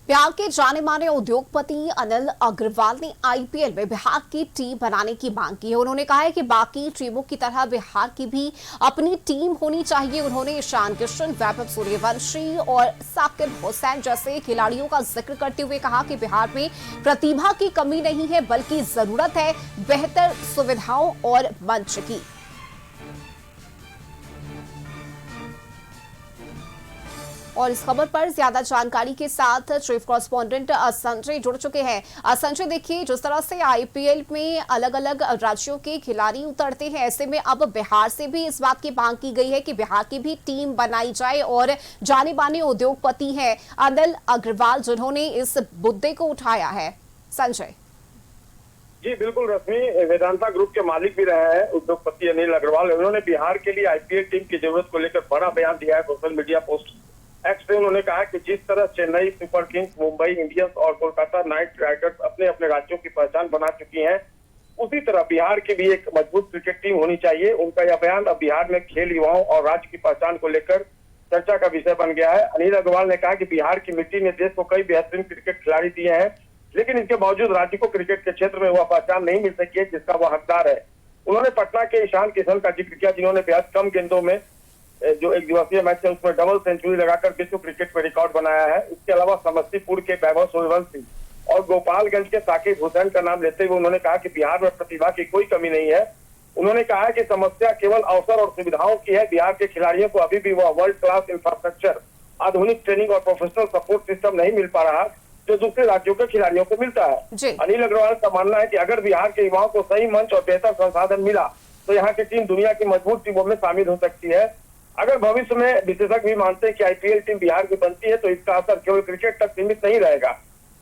बिहार के जाने माने उद्योगपति अनिल अग्रवाल ने आईपीएल में बिहार की टीम बनाने की मांग की है। उन्होंने कहा है कि बाकी टीमों की तरह बिहार की भी अपनी टीम होनी चाहिए। उन्होंने ईशान किशन, वैभव सूर्यवंशी और साकिब हुसैन जैसे खिलाड़ियों का जिक्र करते हुए कहा कि बिहार में प्रतिभा की कमी नहीं है, बल्कि जरूरत है बेहतर सुविधाओं और मंच की। और इस खबर पर ज्यादा जानकारी के साथ चीफ कॉरेस्पॉन्डेंट संजय जुड़ चुके हैं। संजय, देखिए, जिस तरह से आईपीएल में अलग अलग राज्यों के खिलाड़ी उतरते हैं, ऐसे में अब बिहार से भी इस बात की मांग की गई है कि बिहार की भी टीम बनाई जाए। और जाने माने उद्योगपति हैं अनिल अग्रवाल, जिन्होंने इस मुद्दे को उठाया है। संजय जी बिल्कुल, रश्मि वेदांता ग्रुप के मालिक भी रहे हैं उद्योगपति अनिल अग्रवाल। उन्होंने बिहार के लिए आईपीएल टीम की जरूरत को लेकर बड़ा बयान दिया है। सोशल मीडिया पोस्ट एक्स पे उन्होंने कहा कि जिस तरह Chennai super Kings, Mumbai Indians और कोलकाता नाइट राइडर्स अपने अपने राज्यों की पहचान बना चुकी हैं, उसी तरह बिहार की भी एक मजबूत क्रिकेट टीम होनी चाहिए। उनका यह बयान अब बिहार में खेल, युवाओं और राज्य की पहचान को लेकर चर्चा का विषय बन गया है। अनिल अग्रवाल ने कहा कि बिहार की मिट्टी ने देश को कई बेहतरीन क्रिकेट खिलाड़ी दिए हैं, लेकिन इनके बावजूद राज्य को क्रिकेट के क्षेत्र में वह पहचान नहीं मिल सकी है जिसका वह हकदार है। उन्होंने पटना के ईशान किशन का जिक्र किया, जिन्होंने बेहद कम गेंदों में जो एक दिवसीय मैच है उसमें डबल सेंचुरी लगाकर विश्व क्रिकेट में रिकॉर्ड बनाया है। इसके अलावा समस्तीपुर के वैभव सूर्यवंशी और गोपालगंज के साकिब हुसैन का नाम लेते हुए उन्होंने कहा कि बिहार में प्रतिभा की कोई कमी नहीं है। उन्होंने कहा कि समस्या केवल अवसर और सुविधाओं की है। बिहार के खिलाड़ियों को अभी भी वह वर्ल्ड क्लास इंफ्रास्ट्रक्चर, आधुनिक ट्रेनिंग और प्रोफेशनल सपोर्ट सिस्टम नहीं मिल पा रहा जो दूसरे राज्यों के खिलाड़ियों को मिलता है। अनिल अग्रवाल का मानना है कि अगर बिहार के युवाओं को सही मंच और बेहतर संसाधन मिला तो यहाँ की टीम दुनिया की मजबूत टीमों में शामिल हो सकती है। अगर भविष्य में विशेषज्ञ भी मानते हैं कि आईपीएल टीम बिहार की बनती है तो इसका असर केवल क्रिकेट तक सीमित नहीं रहेगा,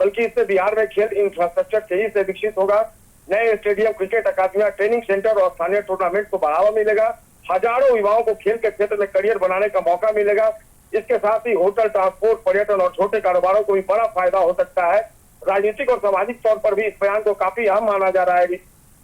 बल्कि इससे बिहार में खेल इंफ्रास्ट्रक्चर तेजी से विकसित होगा। नए स्टेडियम, क्रिकेट अकादमियां, ट्रेनिंग सेंटर और स्थानीय टूर्नामेंट को बढ़ावा मिलेगा। हजारों युवाओं को खेल के क्षेत्र में करियर बनाने का मौका मिलेगा। इसके साथ ही होटल, ट्रांसपोर्ट, पर्यटन और छोटे कारोबारों को भी बड़ा फायदा हो सकता है। राजनीतिक और सामाजिक तौर पर भी इस बयान को काफी अहम माना जा रहा है।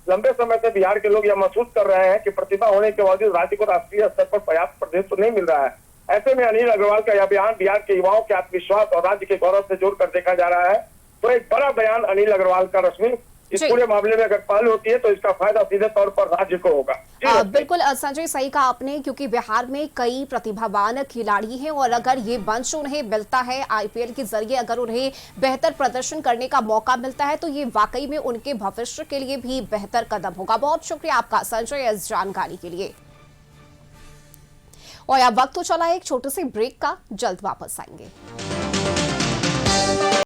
लंबे समय से बिहार के लोग यह महसूस कर रहे हैं कि प्रतिभा होने के बावजूद राज्य को राष्ट्रीय स्तर पर पर्याप्त प्रतिनिधित्व नहीं मिल रहा है। ऐसे में अनिल अग्रवाल का यह बयान बिहार के युवाओं के आत्मविश्वास और राज्य के गौरव से जोड़कर देखा जा रहा है। तो एक बड़ा बयान अनिल अग्रवाल का। रश्मि, इस पूरे मामले में अगर पहल होती है तो इसका फायदा सीधे तौर पर राज्य को होगा। बिल्कुल संजय, सही कहा आपने, क्योंकि बिहार में कई प्रतिभावान खिलाड़ी हैं और अगर ये मंच उन्हें मिलता है आईपीएल के जरिए, अगर उन्हें बेहतर प्रदर्शन करने का मौका मिलता है तो ये वाकई में उनके भविष्य के लिए भी बेहतर कदम होगा। बहुत शुक्रिया आपका संजय इस जानकारी के लिए। और अब वक्त तो चला एक छोटे से ब्रेक का, जल्द वापस आएंगे।